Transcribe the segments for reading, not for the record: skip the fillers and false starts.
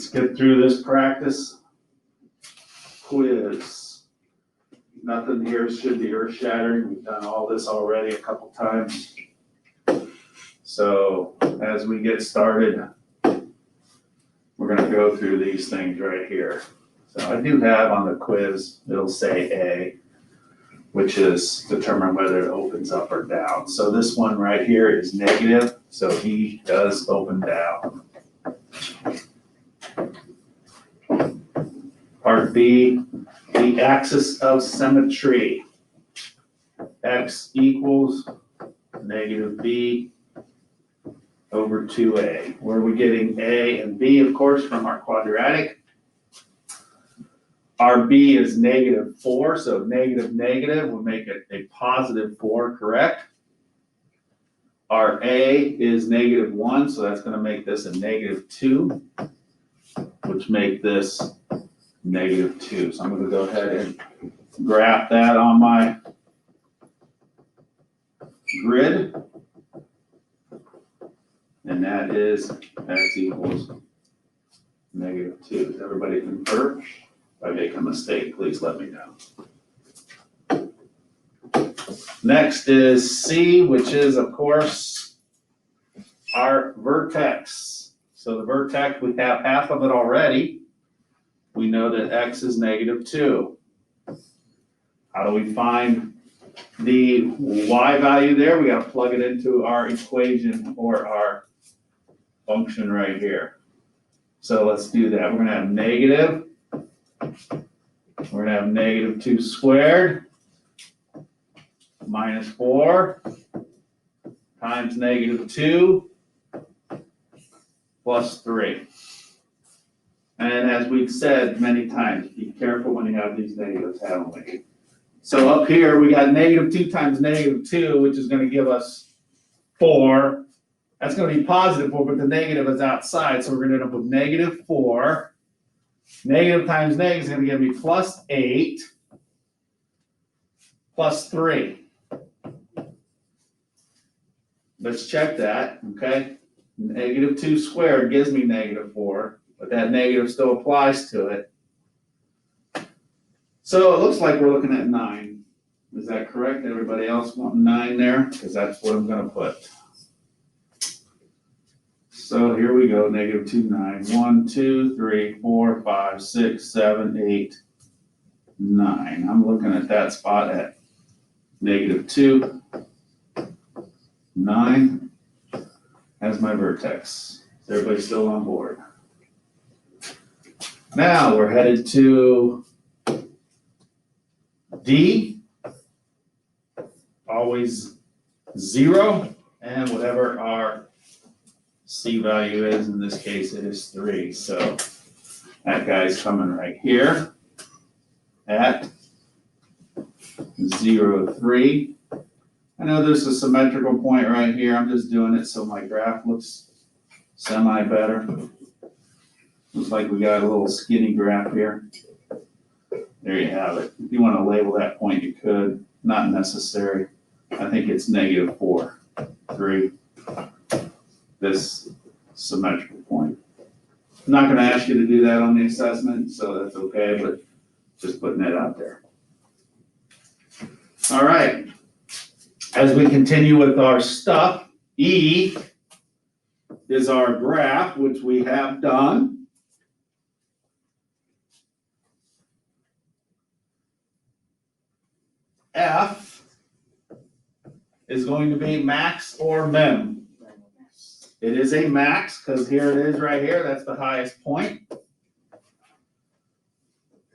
Let's get through this practice quiz. Nothing here should be earth-shattering. We've done all this already a couple times. So as we get started, we're going to go through these things right here. So I do have on the quiz, it'll say A, which is determine whether it opens up or down. So this one right here is negative, so E does open down. Part B, the axis of symmetry. X equals negative B over 2A. Where are we getting A and B? Of course, from our quadratic. Our B is negative 4, so negative negative will make it a positive 4, correct? Our A is negative 1, so that's going to make this a negative 2, which make this negative 2. So I'm going to go ahead and graph that on my grid. And that is X equals negative 2. Does everybody concur? If I make a mistake, please let me know. Next is C, which is, of course, our vertex. So the vertex, we have half of it already. We know that X is negative 2. How do we find the Y value there? We got to plug it into our equation or our function right here. So let's do that. We're going to have negative. We're going to have negative 2 squared minus 4 times negative 2 plus 3. And as we've said many times, be careful when you have these negatives, haven't we? So up here, we got negative 2 times negative 2, which is going to give us 4. That's going to be positive 4, but the negative is outside, so we're going to end up with negative 4. Negative times negative is going to give me plus 8 plus 3. Let's check that, okay? Negative 2 squared gives me negative 4, but that negative still applies to it. So it looks like we're looking at 9. Is that correct? Everybody else want 9 there? Because that's what I'm going to put. So here we go, negative 2, 9. 1, 2, 3, 4, 5, 6, 7, 8, 9. I'm looking at that spot at negative 2, 9 as my vertex. Is everybody still on board? Now we're headed to D, always 0, and whatever our C value is, in this case it is 3. So that guy's coming right here at 0, 3. I know there's a symmetrical point right here. I'm just doing it so my graph looks semi better. Looks like we got a little skinny graph here. There you have it. If you want to label that point, you could. Not necessary. I think it's negative 4, 3. This symmetrical point. I'm not going to ask you to do that on the assessment, so that's okay, but just putting that out there. All right. As we continue with our stuff, E is our graph, which we have done. F is going to be max or min. It is a max because here it is right here. That's the highest point.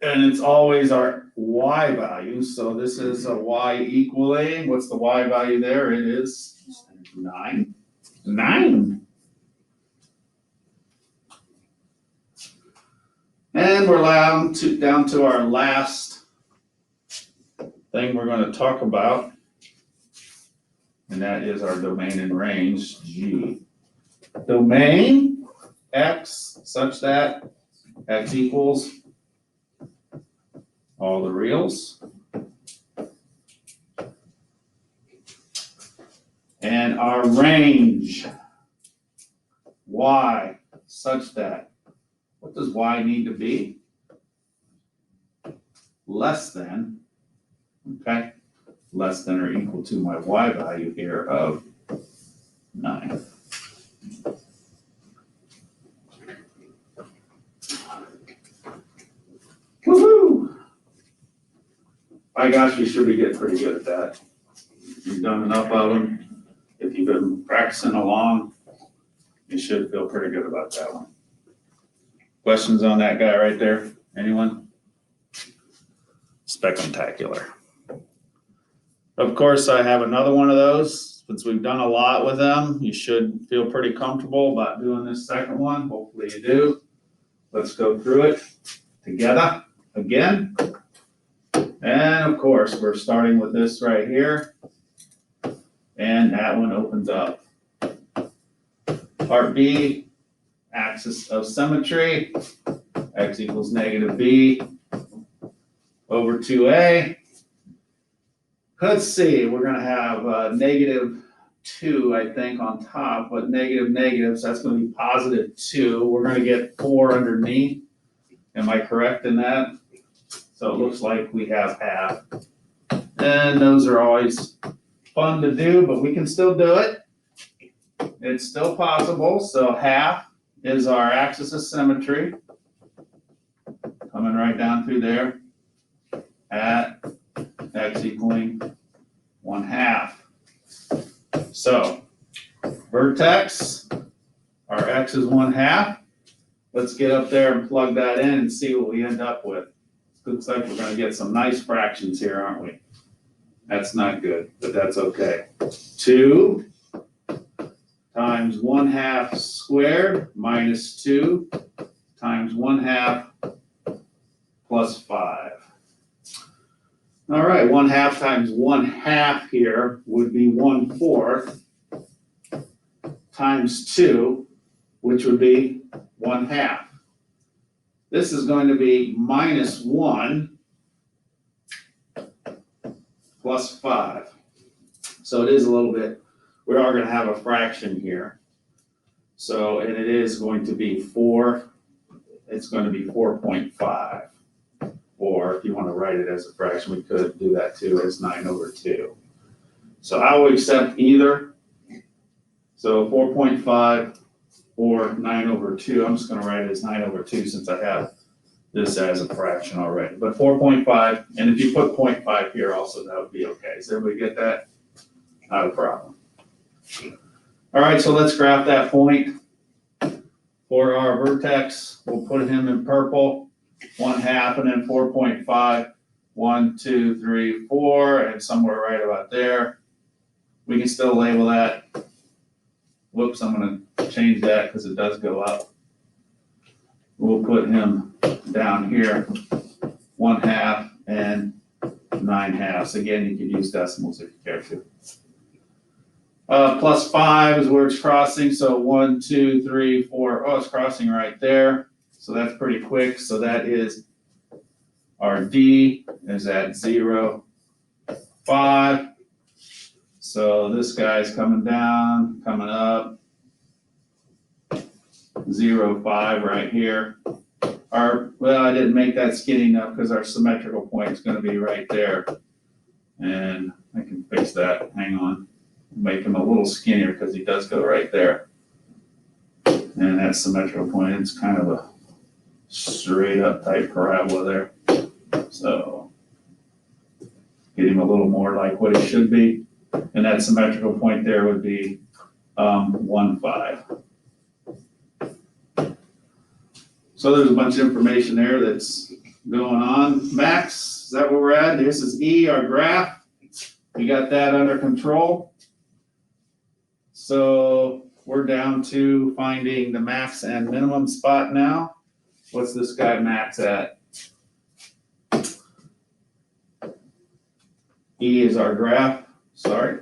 And it's always our Y value. So this is a Y equaling. What's the Y value there? It is 9. 9. And we're down to our last thing we're going to talk about. And that is our domain and range, G. Domain X such that X equals all the reals. And our range Y such that What does y need to be? Less than, okay, less than or equal to my y value here of 9. Woohoo! My gosh, you should be getting pretty good at that. You've done enough of them. If you've been practicing along, you should feel pretty good about that one. Questions on that guy right there? Anyone? Spectacular. Of course, I have another one of those. Since we've done a lot with them, you should feel pretty comfortable about doing this second one. Hopefully you do. Let's go through it together again. And of course, we're starting with this right here. And that one opens up. Part B, axis of symmetry, x equals negative b over 2a. Let's see, we're gonna have negative 2, I think, on top, but negative, so that's gonna be positive 2. We're gonna get 4 underneath. Am I correct in that? So it looks like we have half. And those are always fun to do, but we can still do it. It's still possible. So half is our axis of symmetry. Coming right down through there at x equaling 1/2. So vertex, our x is 1/2. Let's get up there and plug that in and see what we end up with. Looks like we're gonna get some nice fractions here, aren't we? That's not good, but that's okay. 2 times 1/2 squared minus 2 times 1/2 plus 5. All right, 1/2 times 1/2 here would be 1/4 times 2, which would be 1/2. This is going to be minus 1 plus 5. So it is a little bit, we are going to have a fraction here. So, and it is going to be 4, it's going to be 4.5. Or if you want to write it as a fraction, we could do that too, as 9/2. So I will accept either. So 4.5 or 9/2. I'm just going to write it as 9/2 since I have this as a fraction already. But 4.5, and if you put 0.5 here also, that would be okay. Does everybody get that? Not a problem. All right, so let's graph that point. For our vertex, we'll put him in purple. 1/2 and then 4.5, 1, 2, 3, 4, and somewhere right about there. We can still label that. Whoops, I'm going to change that because it does go up. We'll put him down here, 1/2 and 9/2. Again, you can use decimals if you care to. Plus 5 is where it's crossing. So 1, 2, 3, 4. Oh, it's crossing right there. So that's pretty quick. So that is our D is at 0, 5. So this guy's coming down, coming up. 0, 5 right here. Well, I didn't make that skinny enough because our symmetrical point is going to be right there. And I can fix that. Hang on. Make him a little skinnier because he does go right there. And that symmetrical point, it's kind of a straight up type parabola there. So get him a little more like what it should be. And that symmetrical point there would be 1, 5. So there's a bunch of information there that's going on. Max, is that where we're at? This is E, our graph. We got that under control. So we're down to finding the max and minimum spot now. What's this guy max at? E is our graph. Sorry.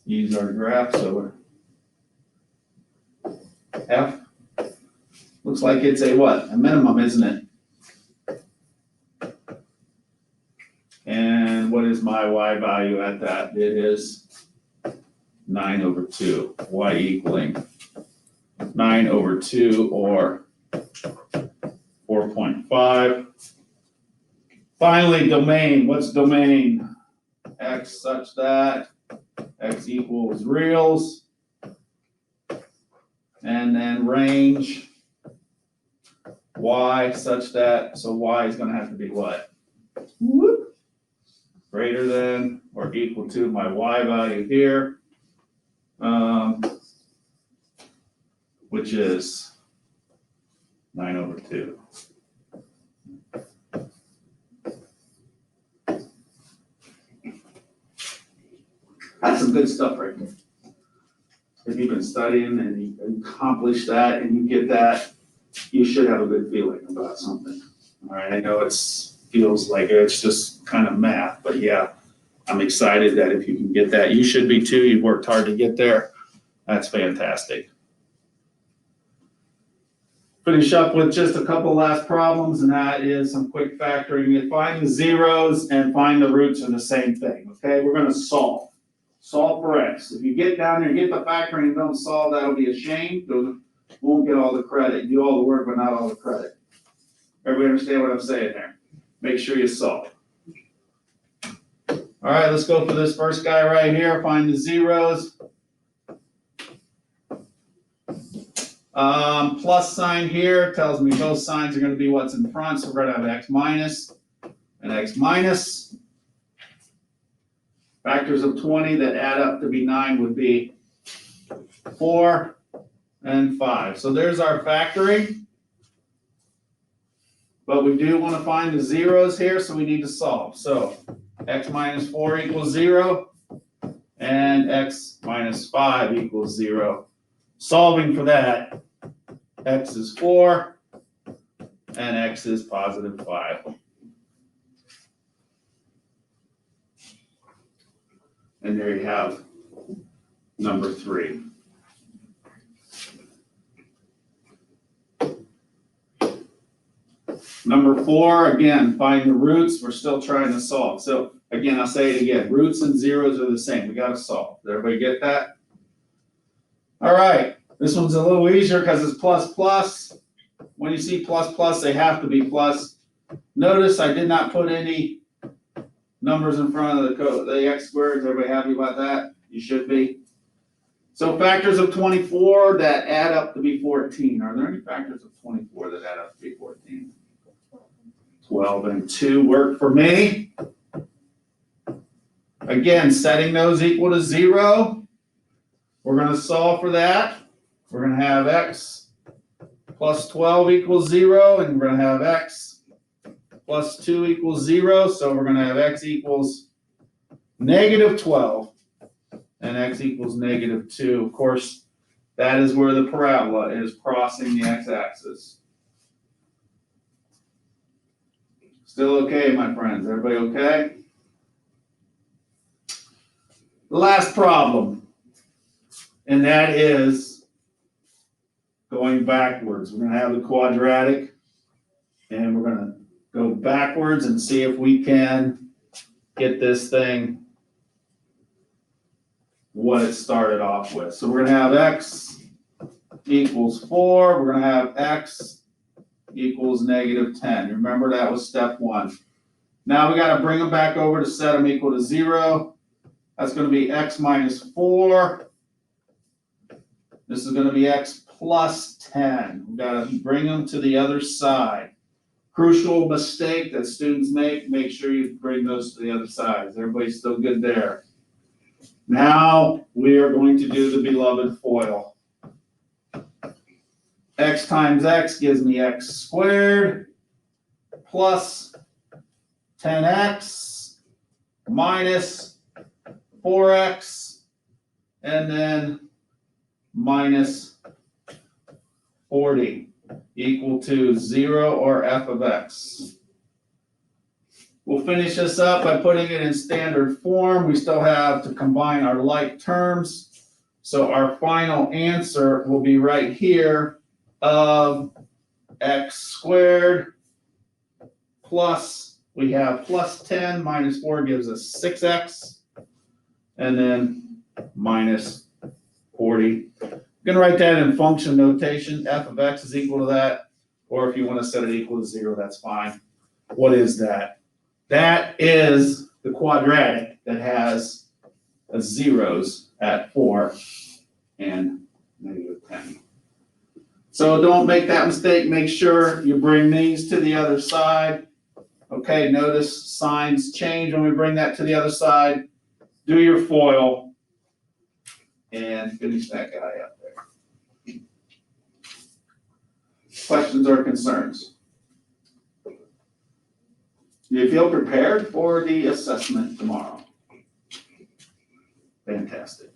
E is our graph, so we're F. Looks like it's a what? A minimum, isn't it? And what is my y value at that? It is 9/2. Y equaling 9/2 or 4.5. Finally, domain. What's domain? X such that X equals reals. And then range Y such that, so Y is going to have to be what? Whoop. Greater than or equal to my Y value here, which is 9/2. That's some good stuff right there. If you've been studying and you accomplish that and you get that, you should have a good feeling about something. All right, I know feels like it's just kind of math, but yeah, I'm excited that if you can get that, you should be too. You've worked hard to get there. That's fantastic. Finish up with just a couple last problems, and that is some quick factoring. Find the zeros and find the roots are the same thing, okay? We're gonna solve. Solve for X. If you get down there and get the factoring and don't solve, that'll be a shame. You won't get all the credit. You do all the work, but not all the credit. Everybody understand what I'm saying there? Make sure you solve. All right, let's go for this first guy right here. Find the zeros. Plus sign here tells me both signs are going to be what's in front, so we're going to have X minus and X minus. Factors of 20 that add up to be 9 would be 4 and 5. So there's our factoring. But we do want to find the zeros here, so we need to solve. So X minus 4 equals 0, and X minus 5 equals 0. Solving for that, X is 4, and X is positive 5. And there you have number 3. Number 4, again, find the roots. We're still trying to solve. So again, I'll say it again. Roots and zeros are the same. We got to solve. Did everybody get that? All right. This one's a little easier because it's plus plus. When you see plus plus, they have to be plus. Notice I did not put any numbers in front of the X squared. Is everybody happy about that? You should be. So factors of 24 that add up to be 14. Are there any factors of 24 that add up to be 14? 12 and 2 work for me. Again, setting those equal to 0. We're going to solve for that. We're going to have X plus 12 equals 0, and we're going to have X plus 2 equals 0. So we're going to have X equals negative 12 and X equals negative 2. Of course, that is where the parabola is crossing the x-axis. Still okay, my friends? Everybody okay? The last problem, and that is going backwards. We're going to have the quadratic, and we're going to go backwards and see if we can get this thing what it started off with. So we're going to have X equals 4. We're going to have X equals negative 10. Remember, that was step 1. Now we got to bring them back over to set them equal to 0. That's going to be X minus 4. This is going to be X plus 10. We've got to bring them to the other side. Crucial mistake that students make sure you bring those to the other side. Is everybody still good there? Now we are going to do the beloved FOIL. X times X gives me X squared plus 10X minus 4X and then minus 40 equal to 0 or f of X. We'll finish this up by putting it in standard form. We still have to combine our like terms. So our final answer will be right here of X squared plus, we have plus 10 minus 4 gives us 6X, and then minus 40. I'm going to write that in function notation. F of X is equal to that. Or if you want to set it equal to 0, that's fine. What is that? That is the quadratic that has zeros at 4 and -10. So don't make that mistake. Make sure you bring these to the other side. Okay, notice signs change when we bring that to the other side. Do your FOIL and finish that guy up there. Questions or concerns? Do you feel prepared for the assessment tomorrow? Fantastic.